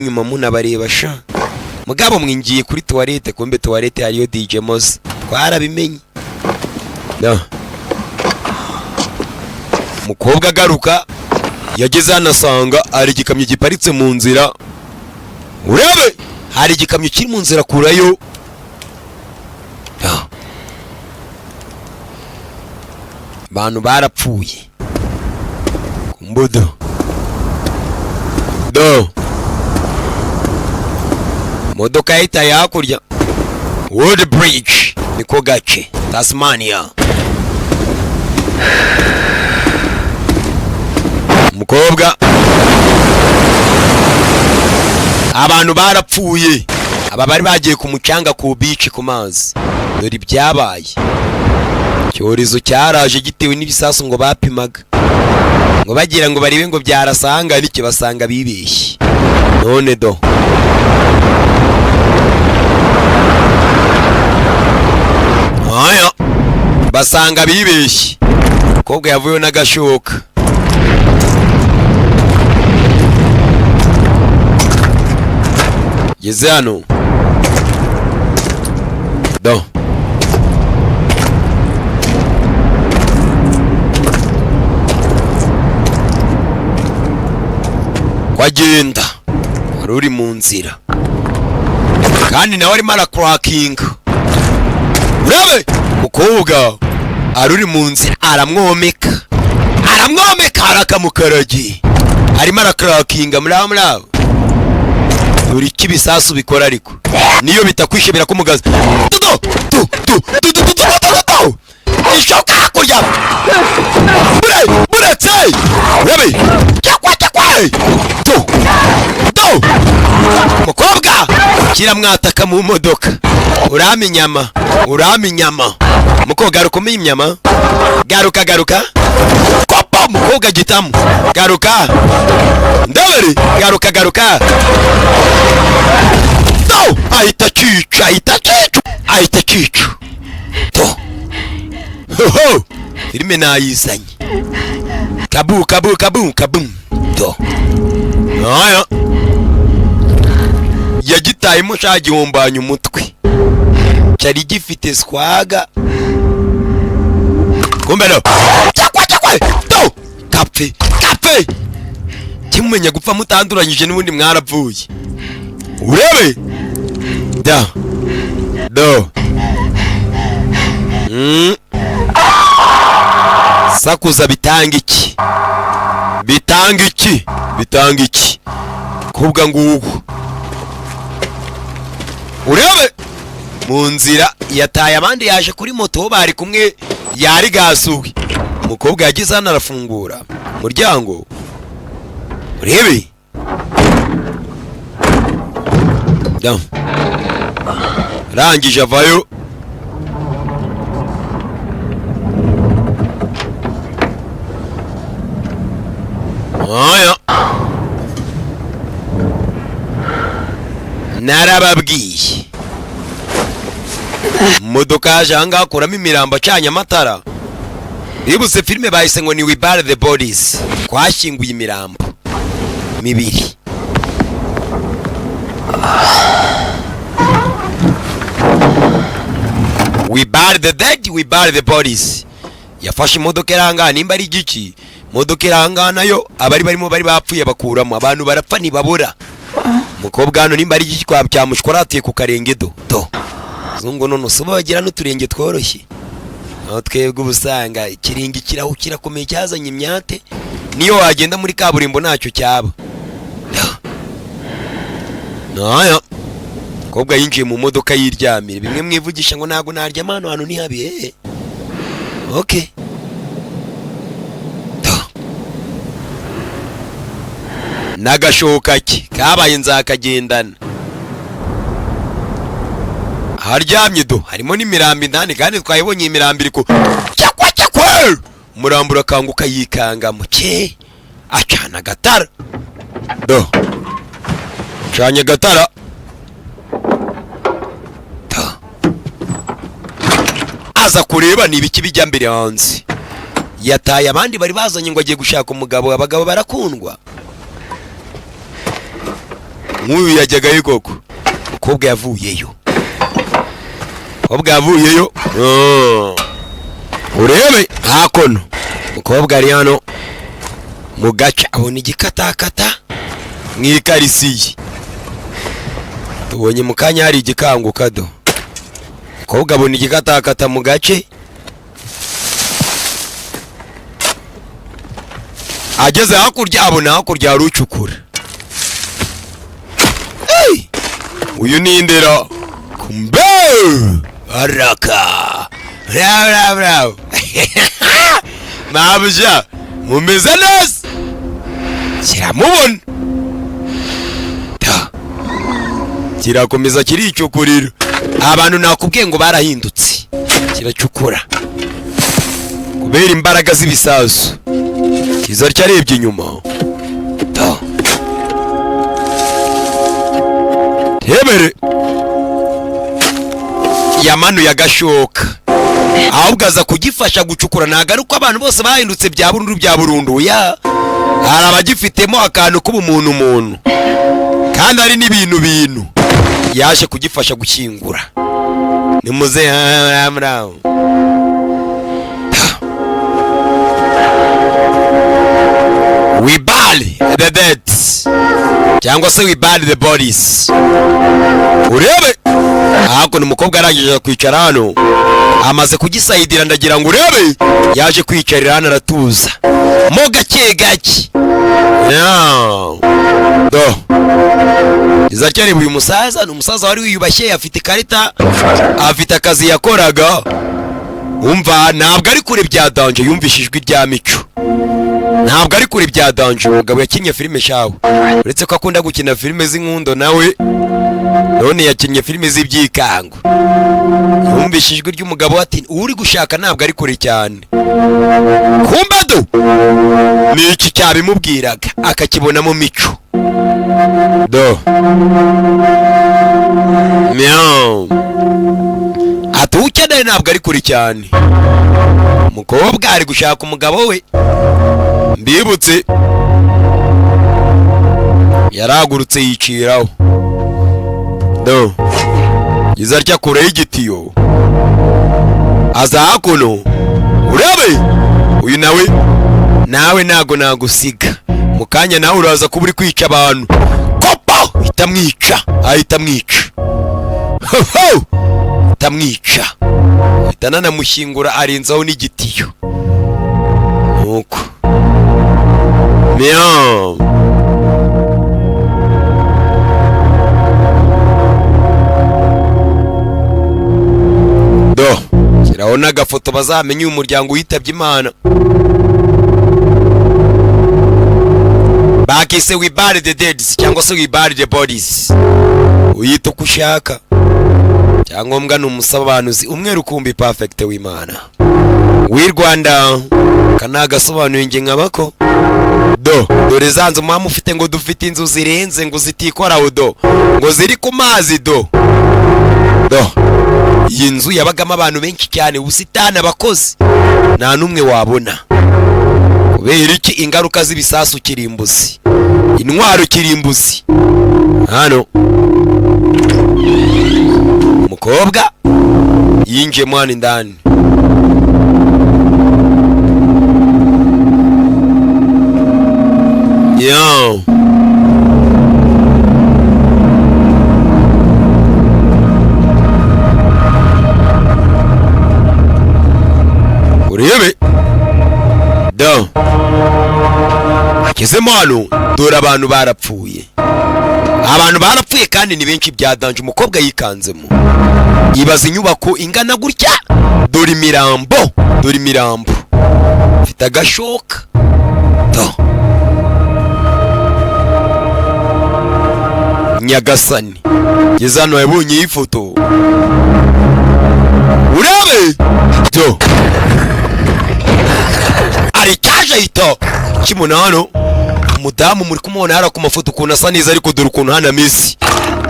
nyuma munabareba sha mugabo mwingiye kuri toilette kumbe toilette hariyo DJ Moz twarabimenye mukobwa agaruka yageze anasanga ari igikamyo giparitse mu nzira urebe hari igikamyo kiri mu nzira kurayo bantu barapfuye kumbudo modoka yita yakurya Wood Bridge niko gace Tasmania mukobwa abantu barapfuye aba bari bagiye ku mucanga ku beach ku mazi dore ibyabaye cyorezo cyaraje gitewe n'ibisasu ngo bapimaga ngo bagira ngo baribe ngo byarasanga n'iki basanga bibeshye none aya basanga bibeshye kobwa yavuye n'agashoka yeze hano kwagenda ruri mu nzira kandi nawe arimo arakurakinga urebe mukobwa aruri mu nzira aramwomeka arakamukaragiye arimo arakurakinga murabo dore iki bisasu bikora ariko niyo bitakwishe birakumugaza ishoka hakurya buretse urebe cyakwa mukobwa kiramwataka mu modoka urama inyama mukobwa garukomeye inyama garuka kopa mukobwa gitamu garuka ndabere garuka ahita cica filime nayizanye kabu aya yagitayemo shagihombanya umutwe cyari gifite swaga kumbero cyakwa kapfe kimumenya gupfa mutanduranyije n'ubundi mwaravuye urebe sakuza bitanga iki kubwa ngugu urebe mu nzira yataye abandi yaje kuri moto bari kumwe yari gasuwe umukobwa yagize hano arafungura umuryango urebe rangije avayo aya narababwiye modoka yaje ahangaha akuramo imirambo acanye amatara bibutse filime bahise ngo ni We Bury the Bodies twashyinguye imirambo mibiri We bury the dead, we bury the bodies. Yafashe imodoka irangana nimba ari igiki modoka irangana nayo abari barimo bari bapfuye bakuramo abantu barapfa nibabura mukobwa hano nimba ari igiki kwa cyamushkoratiye ku karenge zungo none soba bagira n'uturenge tworoshye aho twebwe ubusanga ikiringi kiraho kirakomeye cyazanye imyate niyo wagenda muri kaburimbo ntacyo cyaba naya kobwa yinjiye mu modoka yiryamire bimwe mwivugisha ngo nago narya amano hano ni habi okay nagashoka ki kabaye nzakagendana haryamye harimo n'imirambi ndani kandi twayibonye imirambi iriko cyakwa murambura kanguka yikanga muke acana gatara canye gatara aza kureba nibiki bijya mbere hanze yataye abandi bari bazanye ngo agiye gushaka umugabo abagabo barakundwa nk'uyu yajyagayo koko. Umukobwa yavuyeyo. Urebe hakono. Umukobwa ari hano mu gace abona igikatakata mw'ikarisiye. Tubonye mu kanya hari igikanguka do. Umukobwa abona igikatakata mu gace. Ageze hakurya abona hakurya hari ucukura. Uyu ni indera. Kumbe araka. Bravo. Mabuja mumeze neza. Kiramubona. Kirakomeza kiricukurira. Abantu nakubwiye ngo barahindutse. Kiracukura. Kubera imbaraga z'ibisasu. Kiza cyarebye inyuma. Hebere yamanuye agashoka. Ahubwo aza kugifasha gucukura. Nagaruka abantu bose bahindutse bya burundu ya. Hari abagifitemo akantu k'ubumuntu kandi ari n'ibintu yaje kugifasha gukingura. Ni muze amrawo. We bury the dead cyangwa se we bury the bodies. Urebe ahako ni umukobwa arangije kwicara hano amaze kugisayidira ndagira ngo urebe yaje kwicarira hano aratuza mo gake do izacyari uyu musaza ni umusaza wari wiyubashye afite ikarita afite akazi yakoraga. Umva ntabwo ari kure bya danger yumvishijwe rya mico. Ntabwo ari kure bya danger. Umugabo yakinnye filime shawe uretse ko akunda gukina filime z'inkundo nawe none yakinnye filime z'ibyikango. Yumvishijwe ry'umugabo ati uri gushaka ntabwo ari kure cyane. Kumbado ni iki cyabimubwiraga akakibona mu mico do. Meow atukeneye ntabwo ari kure cyane. Umukobwa ari gushaka umugabo we. Mbibutse yaragurutse yiciraho do. Giza rya kure y'igitiyo aza hakuno. Urebe uyu nawe nago nagusiga mu kanya nawe uraza kuba uri kwica abantu. Kopa ahita tamwica itanana mushyingura arenzaho n'igitiyo nuko meow do. Kirabona agafoto bazamenye uyu muryango witabye Imana. Bakise we bury the dead cyangwa se we bury the bodies. Uyita uko ushaka cyangombwa ni umusabanuzi umwe rukumbi perfect w'Imana w'i Rwanda kanagasobanuye nge nkabako do. Dore zanzu mama ufite ngo dufite inzu zirenze ngo zitikoraho do ngo ziri ku mazi do. Iyi nzu yabagamo abantu benshi cyane ubusitani abakozi nta numwe wabona. Kubera iki? Ingaruka z'ibisasu kirimbuzi, intwaro kirimbuzi. Hano umukobwa yinjiye mwana indani. Yo urebe do akizemo hano. Dore abantu barapfuye kandi ni benshi bya danger. Umukobwa yikanzemo ibaza inyubako ingana gutya. Dore imirambo mfite agashoka do. Nyagasani geza hano yabonye iyi foto. Urebe do ari cyaje hito kimona hano. Umudamu muri kumubona hara ku mafoto ukuntu asa neza ariko dore ukuntu hana misi.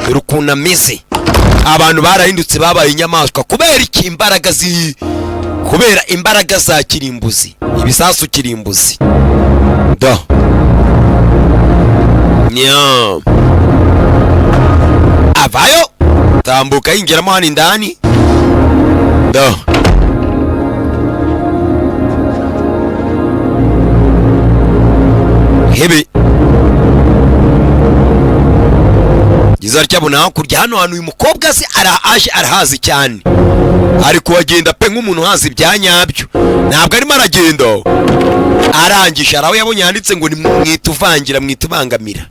Dore ukuntu ameze. Abantu barahindutse babaye inyamaswa kubera iki? Kubera imbaraga za kirimbuzi, ibisasu kirimbuzi do. atambuka yinjiramo hano indani. Do hebe giza cyabona hakurya hano hantu uyu mukobwa se arahazi cyane, ari kuwagenda pe nk'umuntu hazi ibyanyabyo, ntabwo arimo aragenda arangisha. araho yabonye handitse ngo mwituvangira mwitubangamira,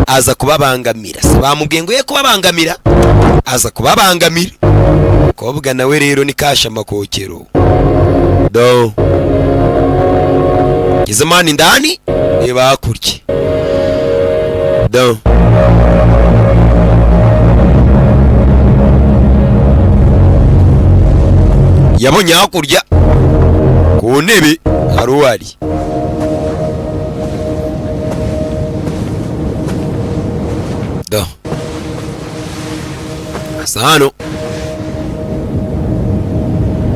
aza kubabangamira. se bamubwiye ngo ye kubabangamira, aza kubabangamira. mukobwa nawe rero ni kasha amakokero. do giza mani ndani reba hakurya. do yabonye hakurya ku ntebe hari uwari. do asa hano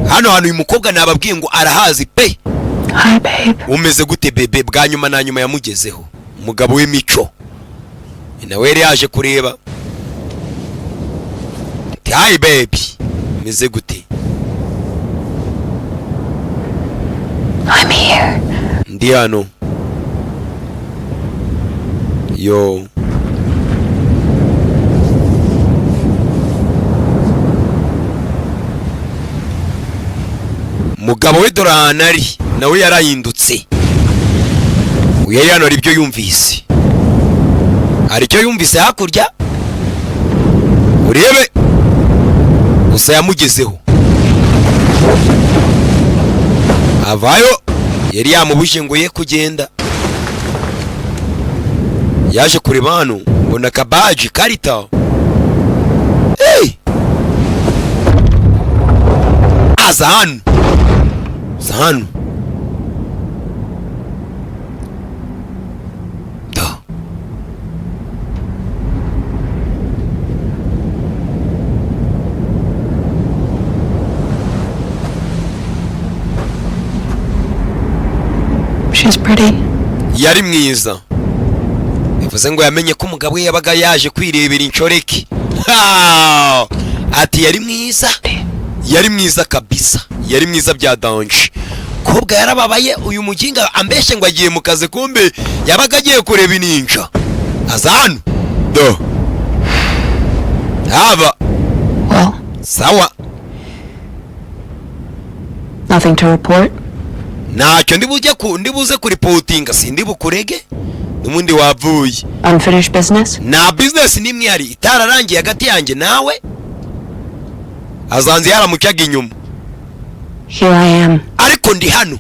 hantu uyu mukobwa nababwiye ngo arahazi pe. Hi babe. umeze gute bebe? bwa nyuma na nyuma yamugezeho umugabo w'imico nawe yari yaje kureba. hi baby, umeze gute? I'm here. ndi hano. yo mugabo we dore ahantu ari, nawe yarahindutse. yari hano hari ibyo yumvise, hari icyo yumvise hakurya. urebe gusa yamugezeho avayo. yari yamubuje ngo ye kugenda, yaje kureba hano mbona kabaji karita. aza hano hano. She's pretty. yari mwiza. bivuze ngo yamenye ko umugabo we yabaga yaje kwirebera inshoreke. ati yari mwiza, yari mwiza kabisa, yari mwiza bya danje. kobwa yarababaye uyu muginga ambeshe ngo agiye mu kazi, kumbe yabaga agiye kureba ininja. aza hano. do haba Well, sawa, nothing to report. ntacyo ndibuze kuripotinga, sindi bukurege n'umundi wavuye. Unfinished business? na business nimwe yari itararangiye hagati yanjye nawe. azanze yaramucaga inyuma. Here I am. ariko ndi hano.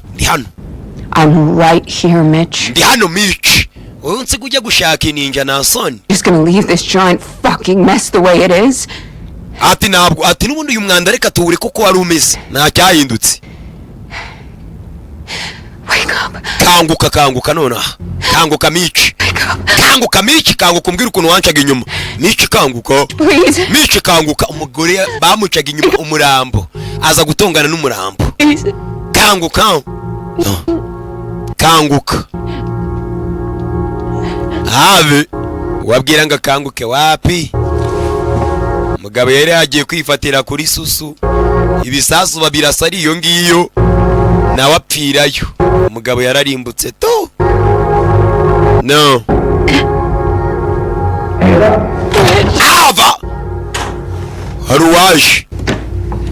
I'm right here, Mitch. ndi hano Mitch. wowe unsiga ujya gushaka ininja na soni. Just gonna leave this giant fucking mess the way it is? ati ntabwo, ati n'ubundi uyu mwanda reka tuwure kuko wari umeze, nta cyahindutse. Wake up. kanguka nonaha. kanguka Mitch. Wake up. kanguka Mitch, kanguka umbwira ukuntu wancaga inyuma. Mitch kanguka. Please. Mitch kanguka. umugore bamucaga inyuma umurambo, aza gutongana n'umurambo. Please. kanguka. kanguka. have wabwira ngo kanguke wapi? umugabo yari yagiye kwifatira kuri susu, ibisasu babirasa ari iyo ngiyo, nawe apfirayo. umugabo yararimbutse to. no hava hari uwaje.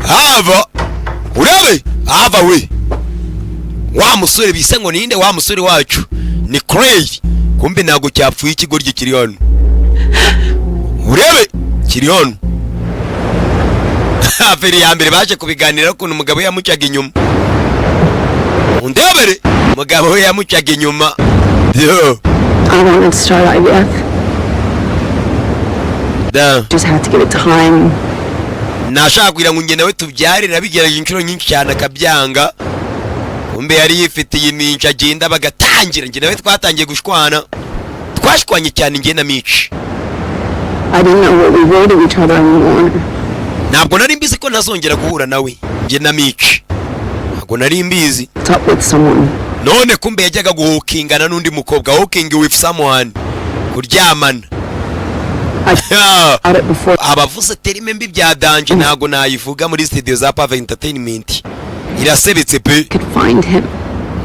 hava urebe hava we, wa musore bise ngo ninde wa musore wacu ni Cray, kumbe ntago cyapfuye ikigoryi kiri hano. urebe kiri hano. aferi ya mbere baje kubiganira ukuntu umugabo yamucaga inyuma. undebere umugabo we yamucaga inyuma. yo I wanted to start IVF. da Just had to give it time. nashaka kugira ngo nawe tubyare, nabigerageje inshuro nyinshi cyane akabyanga. kumbe yari yifitiye ininja agenda bagatangira. nawe twatangiye gushwana, twashwanye cyane njye na Mitch. I didn't know what we were to each other anymore. ntabwo nari mbizi ko ntazongera guhura nawe njye na Mitch, ntabwo nari mbizi. Talk with someone. none kumbe yajyaga guhukingana n'undi mukobwa. walking with someone, kuryamana. got it before. abavuze terime mbi bya danje ntago nayivuga muri studio za Pave Entertainment. Irasebetse pe. Could find him.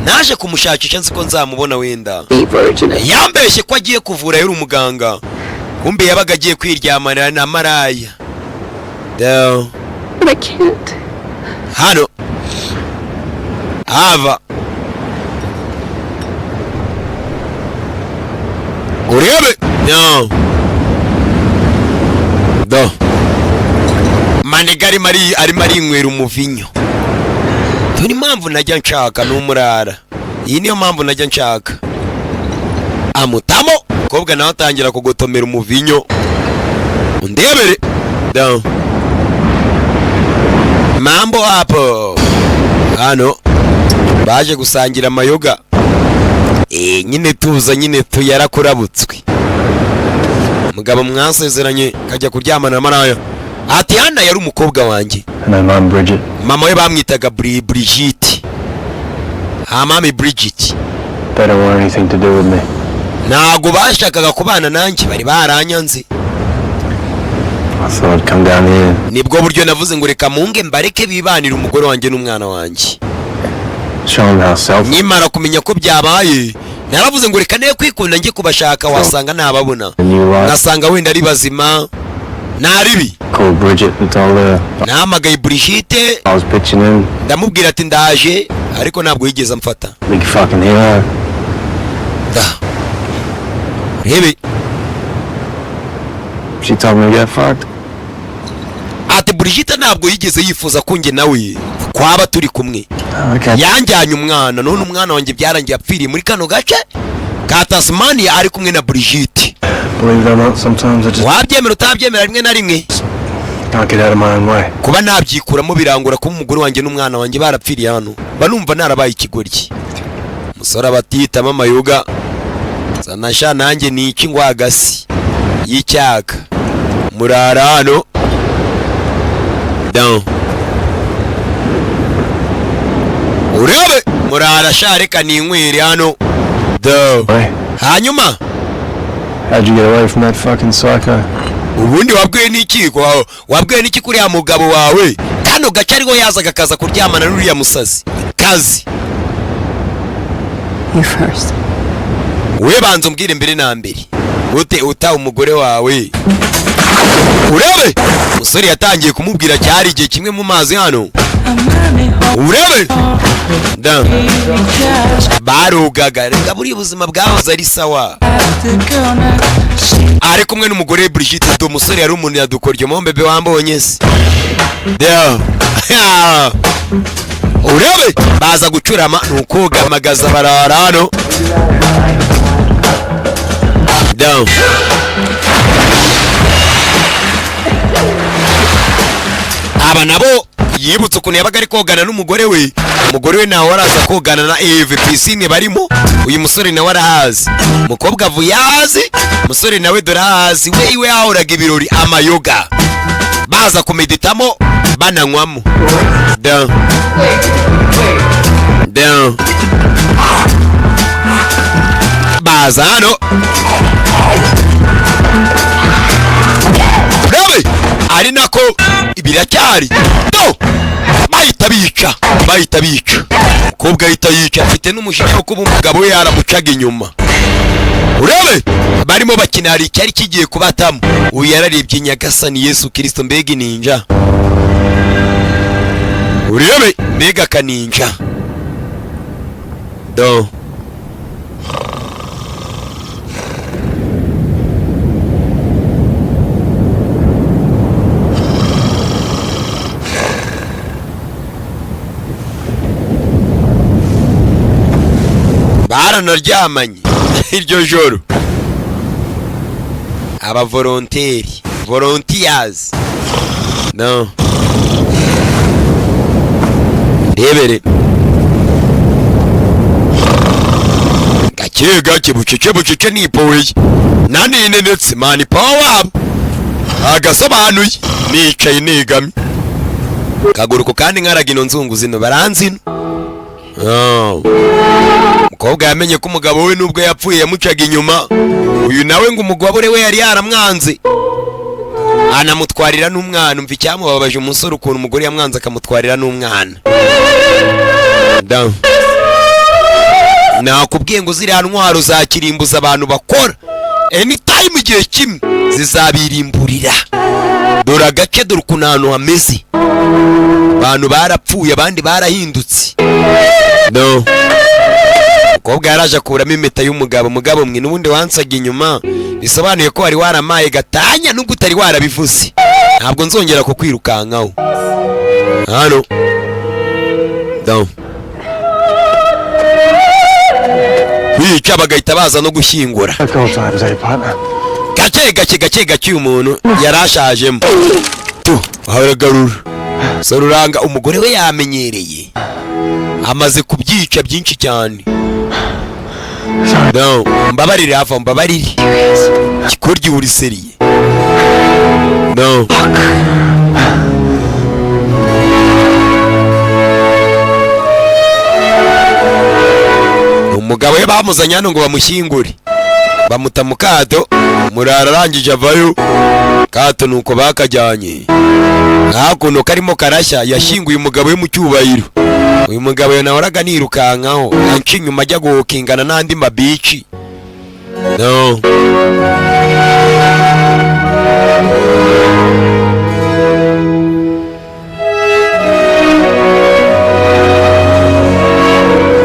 Naje kumushakisha nzi ko nzamubona wenda. Be virgin. Yambeshye ko agiye kuvura yari umuganga. Kumbe yabaga agiye kwiryamanira na maraya. But I can't. Hano. Ava. Urebe? No. Do. Manega arimo arinywera umuvinyo. Tuni mpamvu najya nshaka n'umurara. Iyi niyo mpamvu najya nshaka. Amutamo. Kobwa nawe atangira kugotomera umuvinyo. Undebere. Do. Mambo hapo. Hano. Baje gusangira amayoga. Nyine tuza nyine tuyarakorabutswe. Mugabo mwasezeranye kajya kuryamana maraya. Ati hana yari umukobwa wanjye. Mom Bridget. Mama we bamwitaga Brigitte. Mami Bridget. They don't want anything to do with me. Ntago bashakaga kubana nanjye bari baranyanze. I thought I'd come down here. Nibwo buryo navuze ngo reka munge mbareke bibanira umugore wanjye n'umwana wanjye. Show him how self. Nyimara kumenya ko byabaye. Naravuze ngo reka ne kwikunda njye kubashaka wasanga ntababona. Nasanga wenda ari bazima. Naribi. Call Bridget and told her. Nahamagaye Brigitte. I was pitching in. Ndamubwira ati ndaje ariko ntabwo yigeze amfata. Big fucking hero. Rebe. She told me to get fucked. Ati Brigitte ntabwo yigeze yifuza ko njye nawe kwaba turi kumwe. Okay. Yanjyanye umwana none umwana wanjye byarangiye apfiriye muri kano gace ka Tasmania ari kumwe na Brigitte. Believe it or not, sometimes I just Wabyemera utabyemera rimwe na rimwe. can't get out of my own way. Kuba nabyikuramo birangura ko umugore wanjye n'umwana wanjye barapfiriye hano. Banumva narabaye ikigoryi. Musora batitama amayoga. Sanasha nanjye ni iki ngwagasi y'icyaka. Murara hano. Down. Urebe murara shareka ninywere hano. Do. Hanyuma. How'd you get away from that fucking psycho? Ubundi wabwiye n'iki ko wabwiye n'iki kuri ya mugabo wawe kano gace ariho yazaga kaza kuryamana n'uriya musazi kazi. You first. We banza umbwire mbere na mbere ute uta umugore wawe. Urebe musore yatangiye kumubwira cyari igihe kimwe mu mazi hano. Urebe da barugaga reka buri buzima bwahoze ari sawa. Ari kumwe n'umugore Brigitte do musore yari umuntu yadukoryo mo mbebe wambonye se. Da urebe baza gucurama nuko gamagaza barara hano. Down. Aba nabo yibutse ukuntu yabaga ari kogana n'umugore we. Umugore we nawe araza kogana na Eve pisine barimo. Uyu musore nawe arahazi. Mukobwa avuye ahazi. Musore nawe dorahazi. We iwe ahoraga ibirori amayoga. Baza kumeditamo bananywamo. Down. Down. Baza hano. Rabe ari nako ibiracyari do bahita bica umukobwa ahita yica afite n'umushinya wo kuba umugabo we yaramucaga inyuma. Urebe barimo bakina hari icyari kigiye kubatamo. Uyu yararebye Nyagasani Yesu Kristo mbega ninja. Urebe mbega kaninja do. Baranaryamanye iryo joro. Aba volunteers no rebere gake bucece nipoye nani ndetse mani power agasobanuye nicaye negami kaguruko kandi nkaragino nzungu zino baranzino. Mukobwa yamenye ko umugabo we nubwo yapfuye yamucaga inyuma. Uyu nawe ngo umugabo we yari yaramwanze. anamutwarira n'umwana. Umva icyamubabaje umusore ukuntu umugore yamwanze akamutwarira n'umwana. Nakubwiye ngo ziriya ntwaro zakirimbuza abantu bakora anytime igihe kimwe zizabirimburira. Dore agace, dore ukuntu ahantu hameze, abantu barapfuye abandi barahindutse. Umukobwa yaraje akuramo impeta y'umugabo. Umugabo mwe n'ubundi wansaga inyuma, bisobanuye ko wari waramaye gatanya nubwo utari warabivuze. Ntabwo nzongera kukwirukankaho hano. Bica bagahita baza no gushyingura. Gake uyu muntu yarashajemo. Haragarura Saruranga. Umugore we yamenyereye, amaze kubyica byinshi cyane. Mbabarire hafa, mbabarire kikoryi uri seriye. Umugabo we bamuzanye hano ngo bamushyingure, bamuta mu kato. Murara arangije avayo. Kato nuko bakajyanye hakuno karimo karashya. Yashyinguye umugabo we mu cyubahiro. Uyu mugabo yo nahoraga nirukankaho, anci inyuma ajya guhokingana n'andi mabici.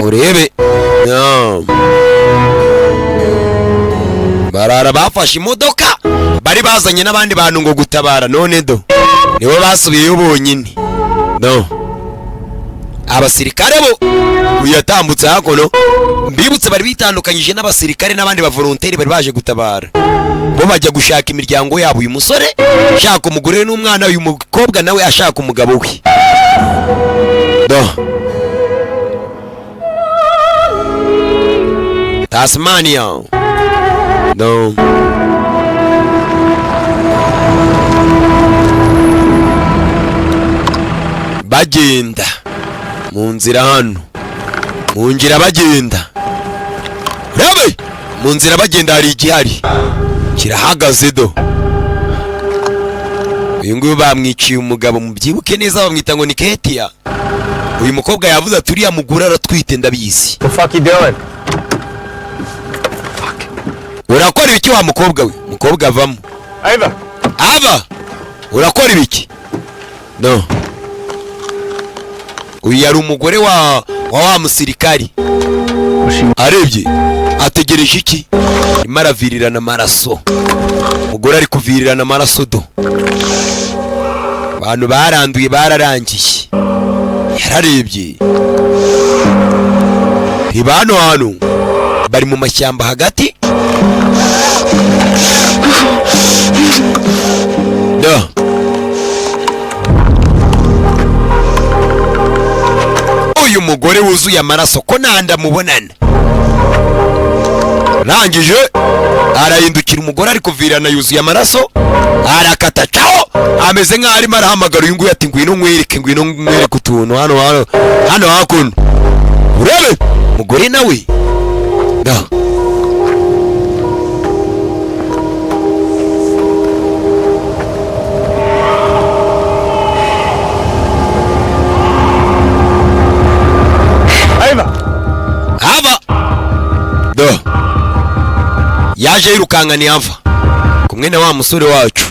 Urebe barara bafashe imodoka, bari bazanye n'abandi bantu ngo gutabara. None nibo basubiyeyo bonyine. Abasirikare bo uyatambutse hakono, mbibutse bari bitandukanyije n'abasirikare n'abandi bavolonteri bari baje gutabara. Bo bajya gushaka imiryango yabo. Uyu musore ashaka umugore n'umwana, uyu mukobwa nawe ashaka umugabo we. Tasmania. Bagenda mu nzira hano, mu nzira bagenda. Rabe mu nzira bagenda hari igihari kirahagaze. Uyu nguyu bamwiciye umugabo, mubyibuke neza, bamwita ngo ni Ketia. Uyu mukobwa yavuze ati uriya mugore aratwite ndabizi. What the fuck you doing? Urakora ibiki wa mukobwa we? Mukobwa avamo. Ava urakora ibiki? Uyu yari umugore wa musirikari. Arebye ategereje iki? Arimo aravirirana amaraso. Umugore ari kuvirirana amaraso. Abantu baranduye bararangiye. Yararebye. Ibano hano bari mu mashyamba hagati. Uyu mugore wuzuye amaraso ko nanda mubonana. Rangije arahindukira, umugore ari kuvirana yuzuye amaraso, arakata cao, ameze nkaho arimo arahamagara uyu nguyu ati ngwino nkwereke utuntu hano hakuno. Urebe umugore nawe yaje yirukankani ava kumwe na wa musore wacu.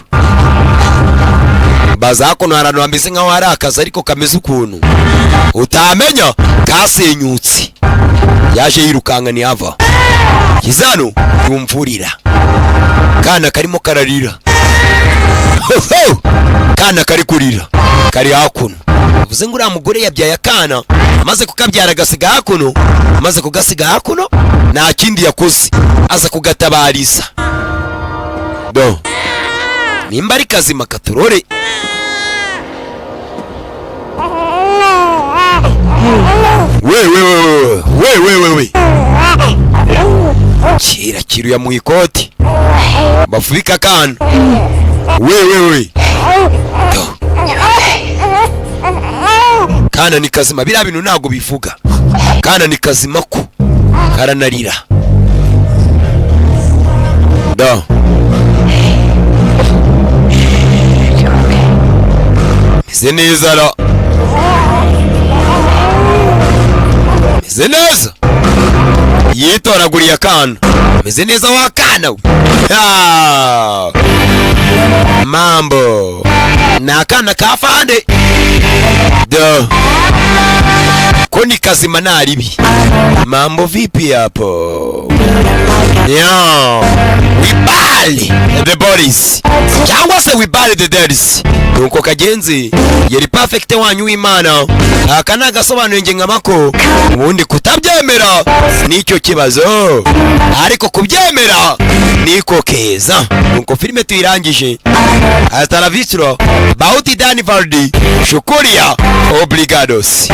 Baza hakuno harantu hameze nkaho hari akazi ariko kameze ukuntu utamenya, kasenyutse. Yaje yirukankani ava kizano yumvurira. Kana karimo kararira. Kana kari kurira kari hakuno. Uvuze ngo uriya mugore yabyaye akana, amaze kukabyara agasiga hakuno. Amaze kugasiga hakuno nta kindi yakoze, aza kugatabariza. Nimba ari kazima katurore. We kira kiruya mu ikoti bafubika kana. We kana ni kazima, biriya bintu ntago bivuga. Kana ni kazima ko karanarira. meze neza ra meze neza yitoraguriye akana meze neza wakana mambo ni akana ka fande ko ni kazima naribi mambo vipi hapo wibali the bodies cyangwa se wibali the deads nuko kagenzi yari perfect wanyu w'Imana akana gasobanuye nge nkamako ubundi kutabyemera nicyo kibazo ariko kubyemera niko keza nuko filime tuyirangije hasta la vista Bauti Dani Valdi Shukuria obrigados.